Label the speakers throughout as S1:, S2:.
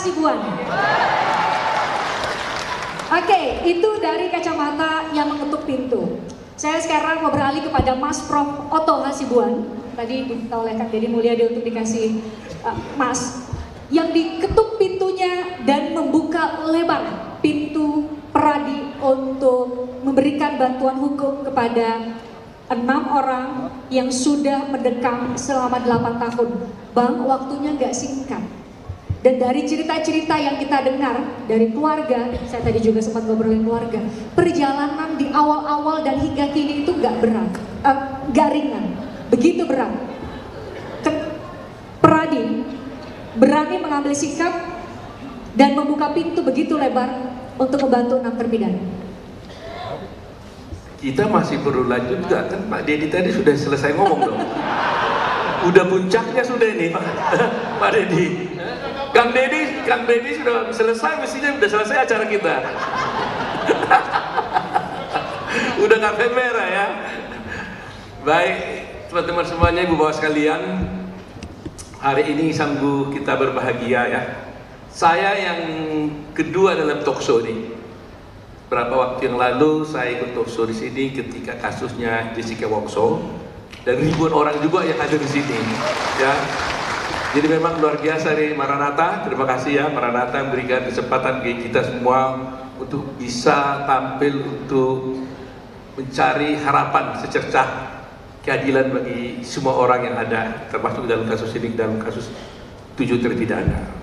S1: Hasibuan. Oke, itu dari kacamata yang mengetuk pintu. Saya sekarang mau beralih kepada Mas Prof. Otto Hasibuan. Tadi diminta oleh Kang Deddy Mulyadi untuk dikasih Mas. Yang diketuk pintunya dan membuka lebar pintu Peradi untuk memberikan bantuan hukum kepada 6 orang yang sudah mendekam selama 8 tahun. Bang, waktunya nggak singkat. Dan dari cerita-cerita yang kita dengar dari keluarga, saya tadi juga sempat ngobrolin keluarga, perjalanan di awal-awal dan hingga kini itu nggak berat, nggak ringan, begitu berat. Peradi berani mengambil sikap dan membuka pintu begitu lebar untuk membantu 6 terpidana.
S2: Kita masih perlu lanjut nggak? Kan Pak Deddy tadi sudah selesai ngomong dong. Udah puncaknya sudah ini Pak Deddy. Kang Deddy sudah selesai, mestinya sudah selesai acara kita. Udah karpet merah ya. Baik teman-teman semuanya, ibu bapak sekalian, hari ini sanggup kita berbahagia ya. Saya yang kedua dalam talkshow ini. Berapa waktu yang lalu saya ikut talkshow di sini ketika kasusnya Jessica Wongso dan ribuan orang juga yang ada di sini. Ya, jadi memang luar biasa nih Maranatha. Terima kasih ya Maranatha memberikan kesempatan bagi kita semua untuk bisa tampil untuk mencari harapan secercah keadilan bagi semua orang yang ada, termasuk dalam kasus ini, dalam kasus 7 terpidana.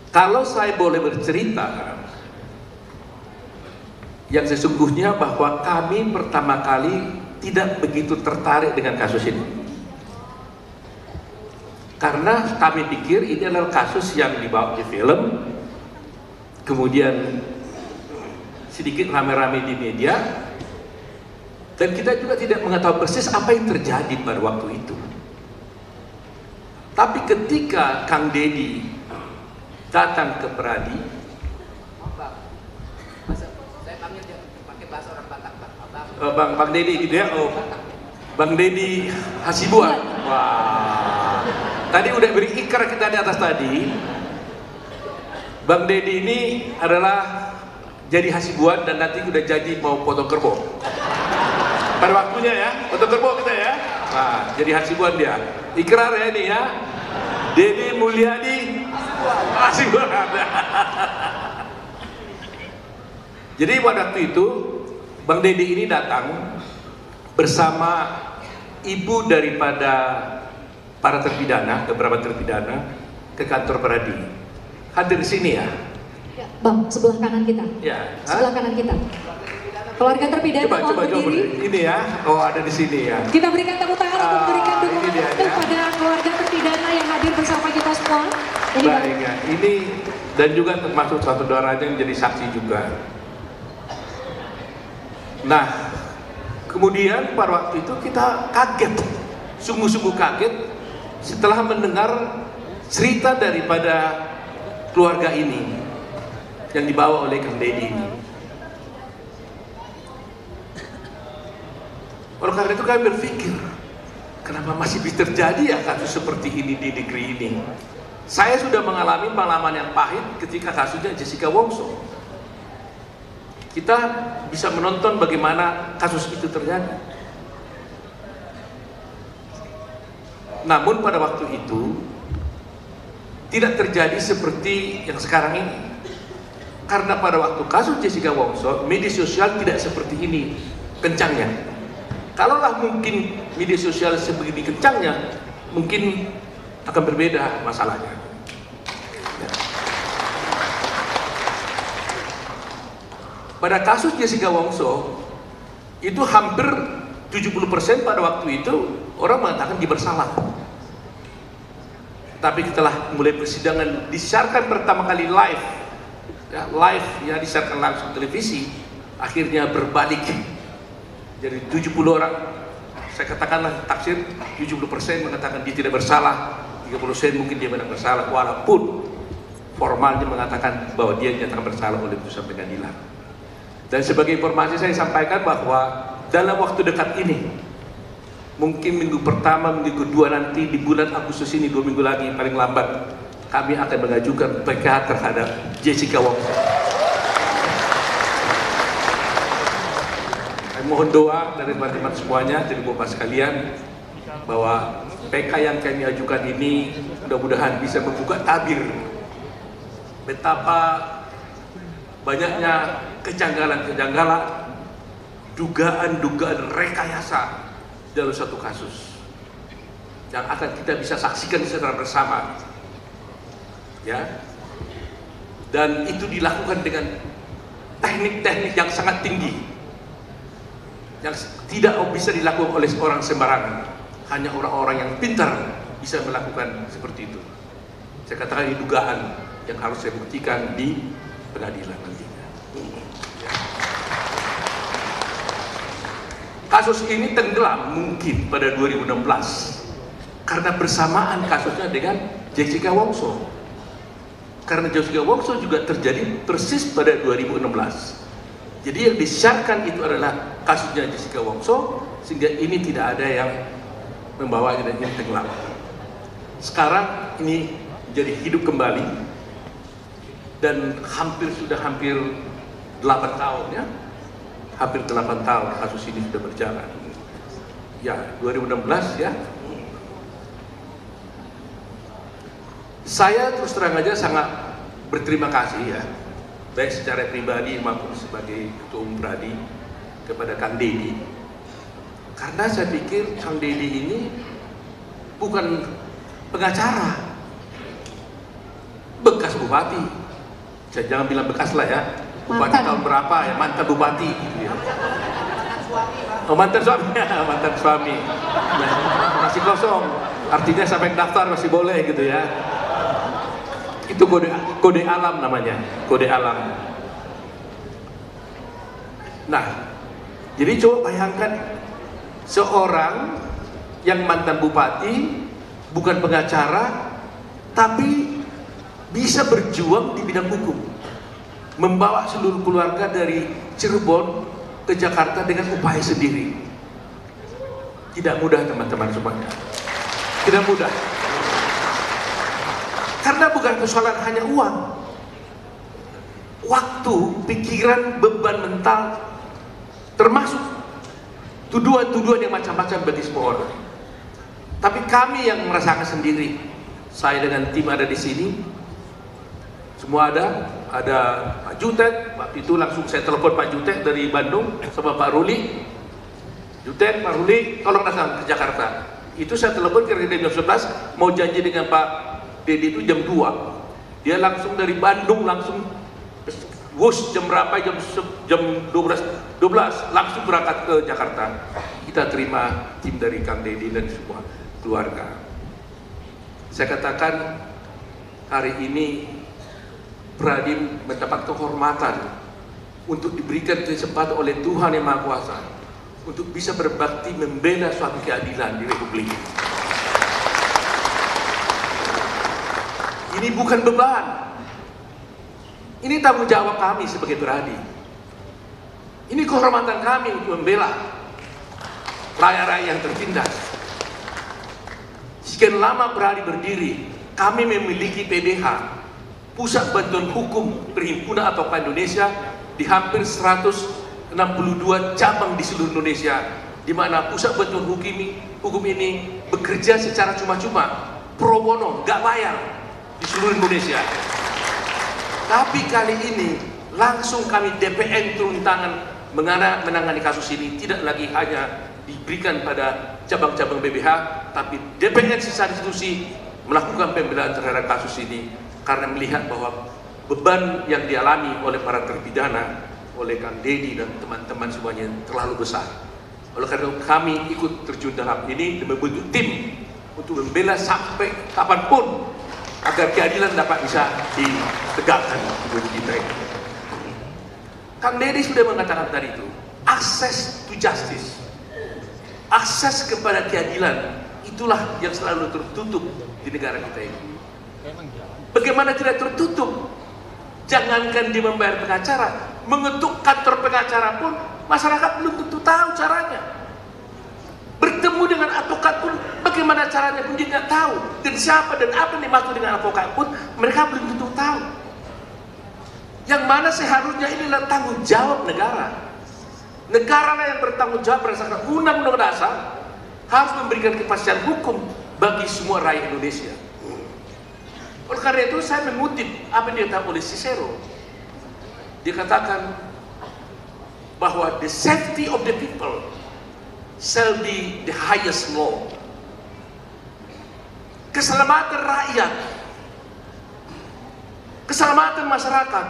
S2: Kalau saya boleh bercerita, yang sesungguhnya bahwa kami pertama kali tidak begitu tertarik dengan kasus ini. Karena kami pikir ini adalah kasus yang dibawa di film, kemudian sedikit rame-rame di media, dan kita juga tidak mengetahui persis apa yang terjadi pada waktu itu. Tapi ketika Kang Deddy datang ke Peradi,
S3: saya panggil dia pakai bahasa orang Batak,
S2: Bang Deddy gitu ya, Bang Deddy Hasibuan. Wah, tadi udah beri ikrar kita di atas tadi. Bang Deddy ini adalah jadi Hasibuan dan nanti udah jadi mau potong kerbau. Pada waktunya ya, potong kerbau kita ya. Nah, jadi Hasibuan dia. Ikrar ya ini ya. Deddy Mulyadi Hasibuan. Jadi pada waktu itu Bang Deddy ini datang bersama ibu daripada para terpidana, beberapa terpidana ke kantor Peradi. Hadir di sini ya.
S1: Bang, sebelah kanan kita.
S2: Ya.
S1: Sebelah kanan kita. Keluarga terpidana mohon berdiri.
S2: Ini ya. Oh, ada di sini ya.
S1: Kita berikan tepuk tangan untuk memberikan dukungan
S2: dia, ya.
S1: kepada keluarga terpidana yang hadir bersama kita semua. Ini
S2: baik ya. Ini dan juga termasuk satu saudaranya yang menjadi saksi juga. Nah, kemudian pada waktu itu kita kaget, sungguh-sungguh kaget setelah mendengar cerita daripada keluarga ini yang dibawa oleh Kang Deddy ini. Oleh karena itu kami berpikir, kenapa masih bisa terjadi ya kasus seperti ini di negeri ini? Saya sudah mengalami pengalaman yang pahit ketika kasusnya Jessica Wongso. Kita bisa menonton bagaimana kasus itu terjadi. Namun pada waktu itu tidak terjadi seperti yang sekarang ini. Karena pada waktu kasus Jessica Wongso, media sosial tidak seperti ini kencangnya. Kalaulah mungkin media sosial sebegini kencangnya, mungkin akan berbeda masalahnya. Ya. Pada kasus Jessica Wongso, itu hampir 70% pada waktu itu orang mengatakan dia bersalah. Tapi setelah mulai persidangan disiarkan pertama kali live, ya disiarkan langsung televisi, akhirnya berbalik. Jadi 70 orang, saya katakanlah taksir 70% mengatakan dia tidak bersalah, 30% mungkin dia benar bersalah, walaupun formalnya mengatakan bahwa dia dinyatakan bersalah oleh putusan pengadilan. Dan sebagai informasi saya sampaikan bahwa dalam waktu dekat ini mungkin minggu pertama, minggu kedua nanti di bulan Agustus ini, 2 minggu lagi paling lambat, kami akan mengajukan PK terhadap Jessica Wongso. Saya mohon doa dari teman-teman semuanya, dari Bapak sekalian, bahwa PK yang kami ajukan ini mudah-mudahan bisa membuka tabir betapa banyaknya kejanggalan-kejanggalan, dugaan-dugaan rekayasa dalam satu kasus yang akan kita bisa saksikan secara bersama, ya. Dan itu dilakukan dengan teknik-teknik yang sangat tinggi, yang tidak bisa dilakukan oleh orang sembarangan. Hanya orang-orang yang pintar bisa melakukan seperti itu. Saya katakan ini dugaan yang harus saya buktikan di pengadilan nantinya. Kasus ini tenggelam mungkin pada 2016 karena bersamaan kasusnya dengan Jessica Wongso. Karena Jessica Wongso juga terjadi persis pada 2016. Jadi yang disiarkan itu adalah kasusnya Jessica Wongso, sehingga ini tidak ada yang membawanya dan ini tenggelam. Sekarang ini jadi hidup kembali dan sudah hampir 8 tahun ya. Hampir 8 tahun kasus ini sudah berjalan. Ya, 2016 ya. Saya terus terang aja sangat berterima kasih ya, baik secara pribadi maupun sebagai Ketua Umum Pradi kepada Kang Deddy. Karena saya pikir Kang Deddy ini bukan pengacara, bekas bupati. Saya jangan bilang bekas lah ya. Bupati tahun berapa ya, mantan bupati gitu ya. Oh, mantan suami, mantan suami. Nah, masih kosong, artinya sampai daftar masih boleh gitu ya. Itu kode alam namanya, kode alam. Nah, jadi coba bayangkan seorang yang mantan bupati, bukan pengacara, tapi bisa berjuang di bidang hukum, membawa seluruh keluarga dari Cirebon ke Jakarta dengan upaya sendiri. Tidak mudah teman-teman semuanya, tidak mudah. Karena bukan persoalan hanya uang, waktu, pikiran, beban mental, termasuk tuduhan-tuduhan yang macam-macam bagi semua orang. Tapi kami yang merasakan sendiri, saya dengan tim ada di sini, semua ada Pak Jutet. Waktu itu langsung saya telepon Pak Jutet dari Bandung sama Pak Ruli. Jutet, Pak Ruli, tolong datang ke Jakarta. Itu saya telepon kira-kira jam 11, mau janji dengan Pak Deddy itu jam 2. Dia langsung dari Bandung langsung wush jam berapa, jam 12 langsung berangkat ke Jakarta. Kita terima tim dari Kang Deddy dan semua keluarga. Saya katakan hari ini Pradi mendapat kehormatan untuk diberikan kesempatan oleh Tuhan Yang Maha Kuasa untuk bisa berbakti membela suatu keadilan di Republik ini. Ini bukan beban, ini tanggung jawab kami sebagai Pradi. Ini kehormatan kami untuk membela rakyat-rakyat yang tertindas. Sekian lama Pradi berdiri, kami memiliki PBH, Pusat Bantuan Hukum Perhimpunan atau Indonesia, di hampir 162 cabang di seluruh Indonesia, di mana Pusat Bantuan Hukum ini bekerja secara cuma-cuma, pro bono, nggak bayar di seluruh Indonesia. Tapi kali ini langsung kami DPN turun tangan menangani kasus ini, tidak lagi hanya diberikan pada cabang-cabang BBH, tapi DPN secara institusi melakukan pembelaan terhadap kasus ini. Karena melihat bahwa beban yang dialami oleh para terpidana, oleh Kang Deddy dan teman-teman semuanya terlalu besar. Oleh karena kami ikut terjun dalam ini dan membentuk tim untuk membela sampai kapanpun agar keadilan dapat bisa ditegakkan di kita ini. Kang Deddy sudah mengatakan tadi itu, akses to justice, akses kepada keadilan, itulah yang selalu tertutup di negara kita ini. Bagaimana tidak tertutup? Jangankan dia membayar pengacara, mengetuk kantor pengacara pun masyarakat belum tentu tahu caranya. Bertemu dengan advokat pun bagaimana caranya pun dia tidak tahu. Dan siapa dan apa yang dimaksud dengan advokat pun mereka belum tentu tahu. Yang mana seharusnya inilah tanggung jawab negara. Negara lah yang bertanggung jawab berdasarkan undang-undang dasar harus memberikan kepastian hukum bagi semua rakyat Indonesia. Oleh karena itu saya mengutip apa yang dikatakan oleh Cicero. Dia katakan bahwa the safety of the people shall be the highest law. Keselamatan rakyat, keselamatan masyarakat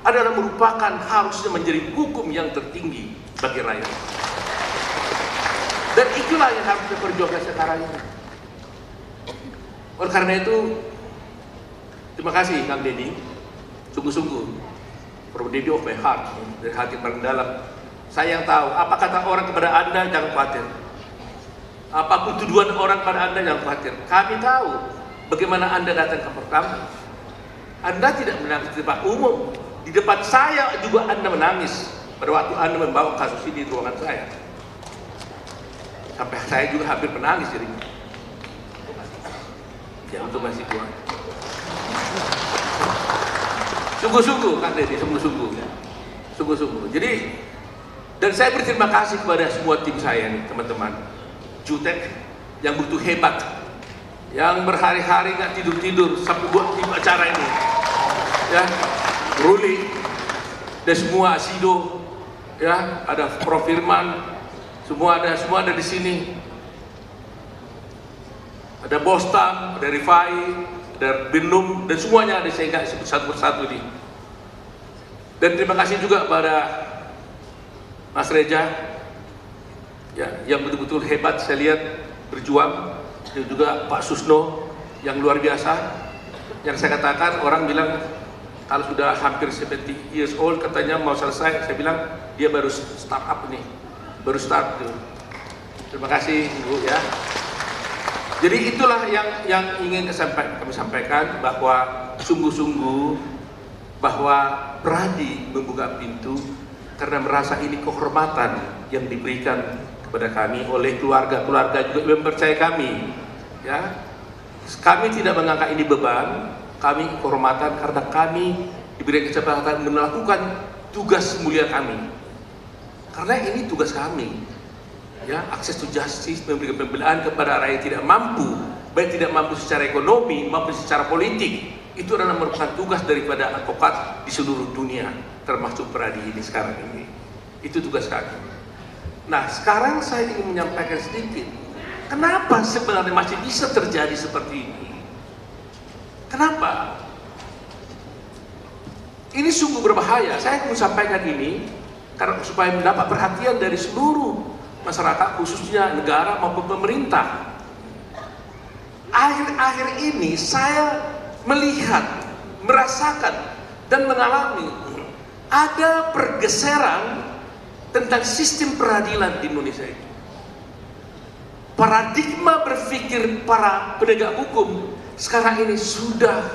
S2: adalah merupakan harusnya menjadi hukum yang tertinggi bagi rakyat. Dan itulah yang harus diperjuangkan sekarang ini. Oleh karena itu, terima kasih Kang Deddy, sungguh-sungguh, from Deddy of my heart, dari hati paling dalam. Saya yang tahu, apa kata orang kepada Anda, jangan khawatir. Apapun tuduhan orang pada Anda, jangan khawatir. Kami tahu bagaimana Anda datang ke pertama. Anda tidak menangis di depan umum. Di depan saya juga Anda menangis pada waktu Anda membawa kasus ini di ruangan saya. Sampai saya juga hampir menangis jadi. Ya, untuk masih Tuhan. Sungguh-sungguh Kang Deddy, sungguh-sungguh. Sungguh-sungguh. Jadi, dan saya berterima kasih kepada semua tim saya nih, teman-teman. Jutek yang begitu hebat, yang berhari-hari nggak tidur-tidur sampai buat tim acara ini. Ya, Ruli, dan semua Asido, ya, ada Prof Firman, semua ada di sini. Ada Bostam, ada Rifai, ada Binum, dan semuanya ada, saya nggak sebut satu persatu ini. Dan terima kasih juga pada Mas Reja, ya, yang betul-betul hebat saya lihat berjuang, dan juga Pak Susno yang luar biasa. Yang saya katakan, orang bilang kalau sudah hampir 70 years old katanya mau selesai, saya bilang dia baru start up nih, baru start tuh. Terima kasih Ibu ya. Jadi itulah yang ingin kami sampaikan, bahwa sungguh-sungguh bahwa Pradi membuka pintu karena merasa ini kehormatan yang diberikan kepada kami oleh keluarga juga yang mempercayai kami. Ya, kami tidak menganggap ini beban, kami kehormatan karena kami diberi kesempatan melakukan tugas mulia kami. Karena ini tugas kami. Ya, akses to justice, memberikan pembelaan kepada rakyat tidak mampu, baik tidak mampu secara ekonomi maupun secara politik. Itu adalah merupakan tugas daripada advokat di seluruh dunia, termasuk Pradi ini sekarang ini. Itu tugas kami. Nah, sekarang saya ingin menyampaikan sedikit, kenapa sebenarnya masih bisa terjadi seperti ini? Kenapa? Ini sungguh berbahaya. Saya ingin sampaikan ini karena supaya mendapat perhatian dari seluruh masyarakat, khususnya negara maupun pemerintah. Akhir-akhir ini saya melihat, merasakan, dan mengalami ada pergeseran tentang sistem peradilan di Indonesia ini. Paradigma berpikir para penegak hukum sekarang ini sudah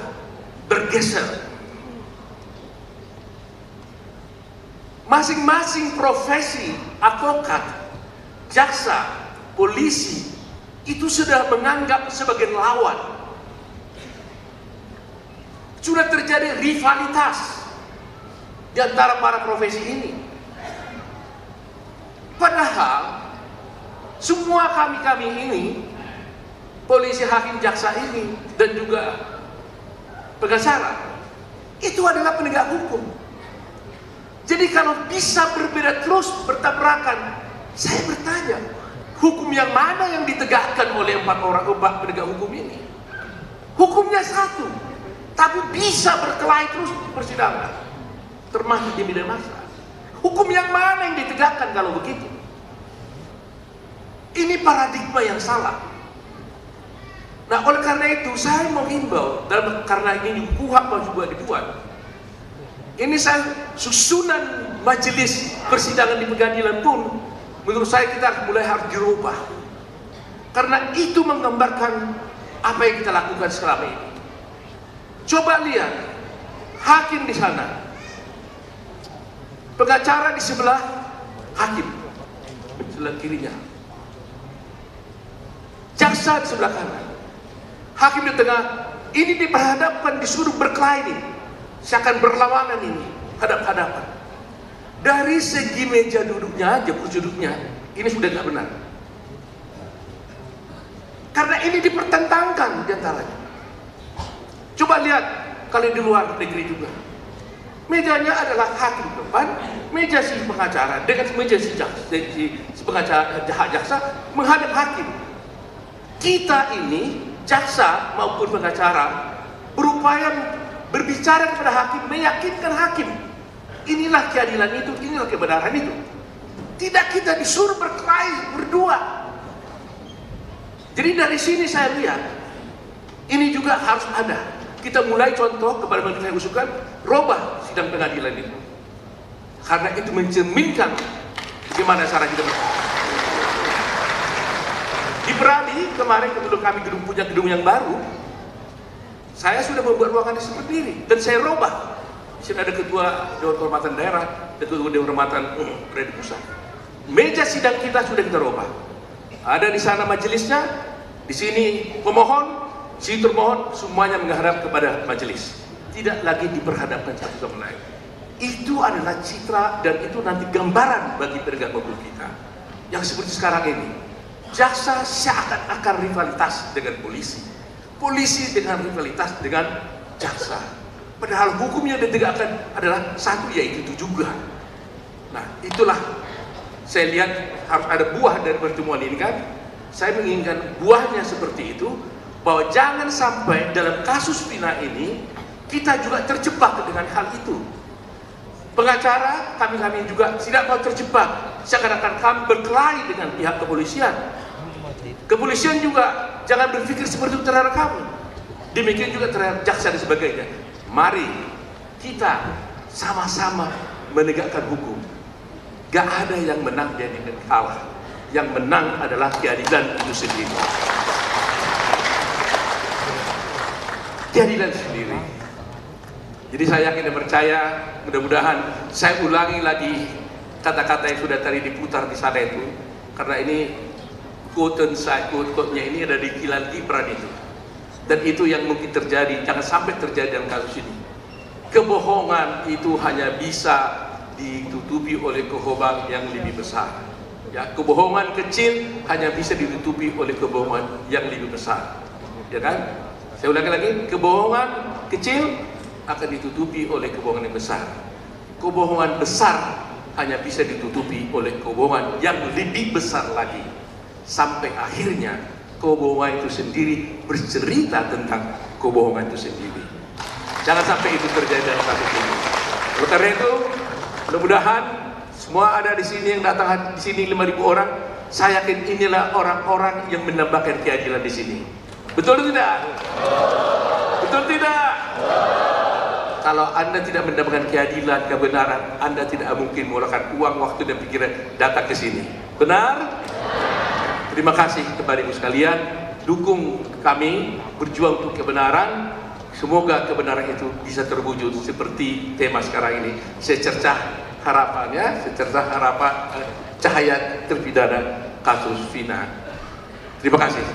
S2: bergeser. Masing-masing profesi, advokat, jaksa, polisi, itu sudah menganggap sebagai lawan. Sudah terjadi rivalitas di antara para profesi ini. Padahal semua kami ini, polisi, hakim, jaksa ini, dan juga pengacara, itu adalah penegak hukum. Jadi kalau bisa berbeda terus, bertabrakan, saya bertanya, hukum yang mana yang ditegakkan oleh empat penegak hukum ini? Hukumnya satu, tapi bisa berkelahi terus persidangan, termasuk di media massa. Hukum yang mana yang ditegakkan kalau begitu? Ini paradigma yang salah. Nah, oleh karena itu saya menghimbau, karena ini KUHP juga dibuat. Ini saya susunan majelis persidangan di pengadilan pun menurut saya kita mulai harus dirubah, karena itu menggambarkan apa yang kita lakukan selama ini. Coba lihat, hakim di sana, pengacara di sebelah hakim, sebelah kirinya. jaksa di sebelah kanan, hakim di tengah. Ini diperhadapkan, disuruh berkelahi nih, seakan berlawanan ini, hadap-hadapan. Dari segi meja duduknya aja, kursi duduknya, ini sudah nggak benar. Karena ini dipertentangkan diantaranya. Coba lihat kalau di luar negeri juga, mejanya adalah hakim depan, meja si pengacara dengan meja si pengacara jaksa menghadap hakim. Kita ini jaksa maupun pengacara berupaya berbicara kepada hakim, meyakinkan hakim inilah keadilan itu, inilah kebenaran itu. Tidak kita disuruh berkelahi berdua. Jadi dari sini saya lihat ini juga harus ada. Kita mulai contoh kepada mereka yang usulkan, robah sidang pengadilan itu, karena itu mencerminkan bagaimana cara kita berkelahi. Di Perali kemarin sebelum kami punya gedung yang baru, saya sudah membuat ruangan seperti ini dan saya robah. Di sini ada ketua Dewan Kehormatan Daerah, ketua Dewan Kehormatan Daerah Pusat. Meja sidang kita sudah kita robah. Ada di sana majelisnya, di sini pemohon, si termohon, semuanya menghadap kepada majelis. Tidak lagi diperhadapkan satu sama lain. Itu adalah citra dan itu nanti gambaran bagi penegak hukum kita. Yang seperti sekarang ini. Jaksa seakan-akan rivalitas dengan polisi, polisi dengan rivalitas dengan jaksa. Padahal hukum yang ditegakkan adalah satu, yaitu itu juga. Nah, itulah saya lihat harus ada buah dari pertemuan ini kan. Saya menginginkan buahnya seperti itu, bahwa jangan sampai dalam kasus Vina ini kita juga terjebak dengan hal itu. Pengacara kami juga tidak mau terjebak seakan-akan kami berkelahi dengan pihak kepolisian. Kepolisian juga jangan berpikir seperti itu terhadap kami. Demikian juga terhadap jaksa dan sebagainya. Mari kita sama-sama menegakkan hukum. Gak ada yang menang dan yang kalah. Yang menang adalah keadilan itu sendiri. Keadilan sendiri. Jadi saya yakin dan percaya, mudah-mudahan saya ulangi lagi kata-kata yang sudah tadi diputar di sana itu, karena ini quote-nya ini ada di Khalil Gibran itu, dan itu yang mungkin terjadi. Jangan sampai terjadi dalam kasus ini. Kebohongan itu hanya bisa ditutupi oleh kebohongan yang lebih besar. Ya, kebohongan kecil hanya bisa ditutupi oleh kebohongan yang lebih besar. Ya kan? Saya ulangi lagi, kebohongan kecil akan ditutupi oleh kebohongan yang besar. Kebohongan besar hanya bisa ditutupi oleh kebohongan yang lebih besar lagi. Sampai akhirnya kebohongan itu sendiri bercerita tentang kebohongan itu sendiri. Jangan sampai itu terjadi dalam kasus ini. Oleh karena itu, mudah-mudahan semua ada di sini yang datang di sini 5.000 orang. Saya yakin inilah orang-orang yang menambahkan keadilan di sini. Betul tidak? Betul tidak? Kalau Anda tidak mendapatkan keadilan, kebenaran, Anda tidak mungkin mengeluarkan uang, waktu, dan pikiran datang ke sini. Benar? Terima kasih kepada ibu sekalian. Dukung kami berjuang untuk kebenaran. Semoga kebenaran itu bisa terwujud seperti tema sekarang ini. Secercah harapannya, secercah harapan cahaya terpidana kasus Vina. Terima kasih.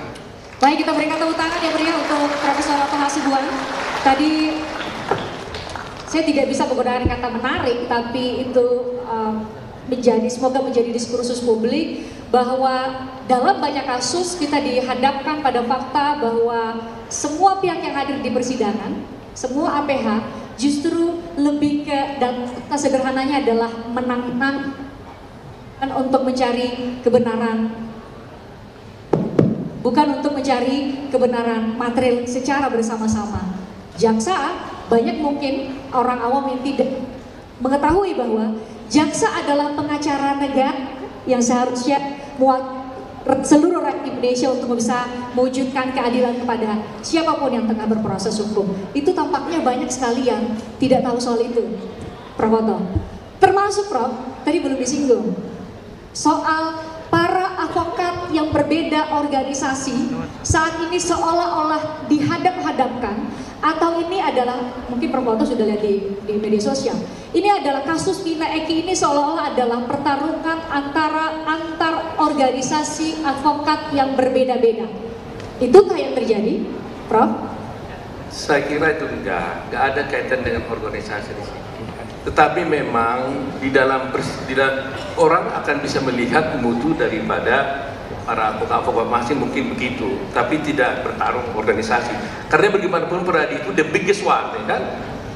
S1: Baik, kita berikan tepuk tangan yang meriah untuk Profesor Otto Hasibuan. Tadi saya tidak bisa menggunakan kata menarik, tapi itu semoga menjadi diskursus publik bahwa dalam banyak kasus kita dihadapkan pada fakta bahwa semua pihak yang hadir di persidangan, semua APH justru lebih ke, dan sederhananya adalah menang-menang untuk mencari kebenaran, bukan untuk mencari kebenaran material secara bersama-sama. Jaksa, banyak mungkin orang awam yang tidak mengetahui bahwa jaksa adalah pengacara negara yang seharusnya seluruh rakyat Indonesia untuk bisa mewujudkan keadilan kepada siapapun yang tengah berproses hukum. Itu tampaknya banyak sekali yang tidak tahu soal itu, Prof. Otto. Termasuk Prof, tadi belum disinggung, soal para advokat yang berbeda organisasi saat ini seolah-olah dihadap-hadapkan, atau ini adalah, mungkin Prof. Otto sudah lihat di media sosial, ini adalah kasus Vina Eki ini seolah-olah adalah pertarungan antar organisasi advokat yang berbeda-beda. Itukah yang terjadi, Prof?
S2: Saya kira itu enggak ada kaitan dengan organisasi di sini. Tetapi memang di dalam orang akan bisa melihat mutu daripada para advokat masing mungkin begitu, tapi tidak bertarung organisasi. Karena bagaimanapun Peradi itu the biggest one, ya kan?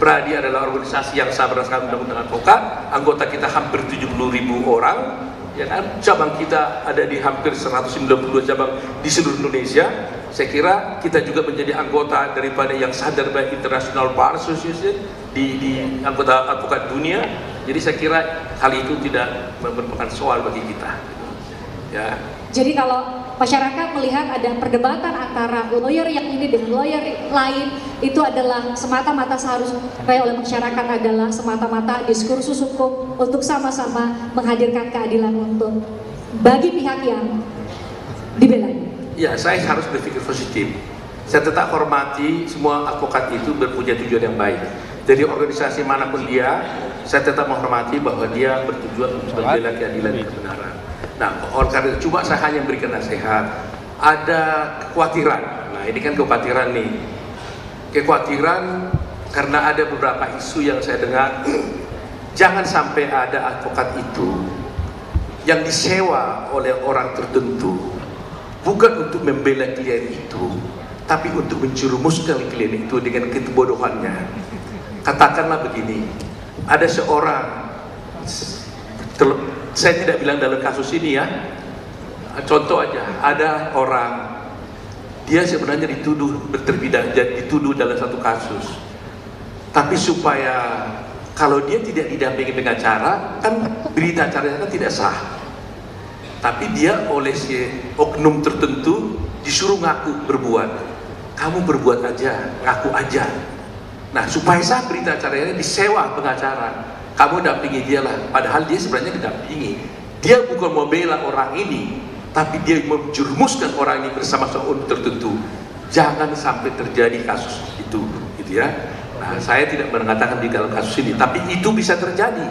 S2: Peradi adalah organisasi yang sah berdasarkan undang-undang advokat, anggota kita hampir 70.000 orang, ya kan? Cabang kita ada di hampir 192 cabang di seluruh Indonesia. Saya kira kita juga menjadi anggota daripada yang sadar by International Bar Association di anggota advokat dunia. Jadi saya kira hal itu tidak merupakan soal bagi kita. Ya.
S1: Jadi kalau masyarakat melihat ada perdebatan antara lawyer yang ini dengan lawyer lain, itu adalah semata-mata seharusnya oleh masyarakat adalah semata-mata diskursus hukum untuk sama-sama menghadirkan keadilan untuk bagi pihak yang dibela.
S2: Ya, saya harus berpikir positif. Saya tetap hormati semua advokat itu berpunya tujuan yang baik. Jadi organisasi manapun dia, saya tetap menghormati bahwa dia bertujuan untuk membela keadilan dan kebenaran. Nah, oleh karena itu coba saya hanya memberikan nasihat. Ada kekhawatiran. Nah, ini kan kekhawatiran nih. Kekhawatiran karena ada beberapa isu yang saya dengar. Jangan sampai ada advokat itu yang disewa oleh orang tertentu, bukan untuk membela klien itu, tapi untuk menjerumuskan klien itu dengan kebodohannya. Katakanlah begini, ada seorang, saya tidak bilang dalam kasus ini ya, contoh aja, ada orang, dia sebenarnya dituduh dituduh dalam satu kasus, tapi supaya kalau dia tidak didampingi pengacara, kan berita acaranya kan tidak sah. Tapi dia oleh si oknum tertentu disuruh ngaku berbuat. Kamu berbuat aja, ngaku aja. Nah, supaya sah berita acaranya disewa pengacara. Kamu dampingi dia lah. Padahal dia sebenarnya didampingi. Dia bukan mau bela orang ini, tapi dia menjerumuskan orang ini bersama seorang tertentu. Jangan sampai terjadi kasus itu, gitu ya. Nah, saya tidak mengatakan di dalam kasus ini, tapi itu bisa terjadi.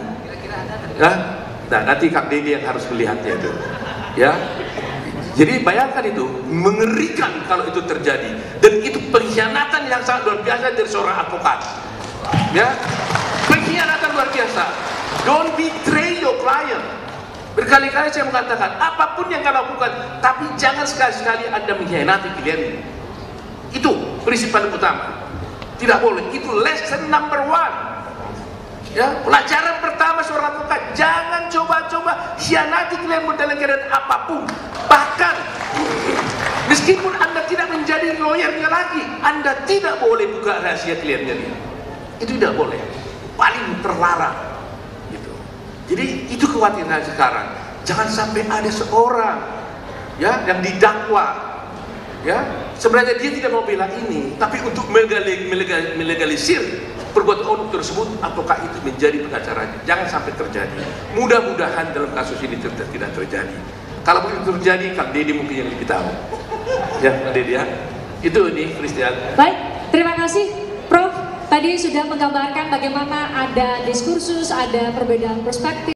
S2: Nah, nanti Kang Deddy yang harus melihatnya itu. Ya, jadi bayangkan itu, mengerikan kalau itu terjadi, dan itu pengkhianatan yang sangat luar biasa dari seorang advokat. Ya, pengkhianatan luar biasa. Don't betray your client. Berkali-kali saya mengatakan, apapun yang kalian lakukan, tapi jangan sekali-sekali Anda mengkhianati klien. Itu prinsip paling utama. Tidak boleh. Itu lesson number 1. Ya, pelajaran pertama seorang advokat, jangan coba-coba hianati klien dalam keadaan apapun. Bahkan meskipun Anda tidak menjadi lawyernya lagi, Anda tidak boleh buka rahasia kliennya dia. Itu tidak boleh, paling terlarang gitu. Jadi itu kekhawatiran sekarang. Jangan sampai ada seorang ya yang didakwa, ya sebenarnya dia tidak mau bela ini, tapi untuk melegalisir perbuatan orang tersebut, apakah itu menjadi pengacaranya? Jangan sampai terjadi. Mudah-mudahan dalam kasus ini tidak terjadi. Kalau itu terjadi, Kang Deddy mungkin yang lebih tahu. Ya, Kang Deddy ya. Itu nih, Christian.
S1: Baik, terima kasih, Prof. Tadi sudah menggambarkan bagaimana ada diskursus, ada perbedaan perspektif.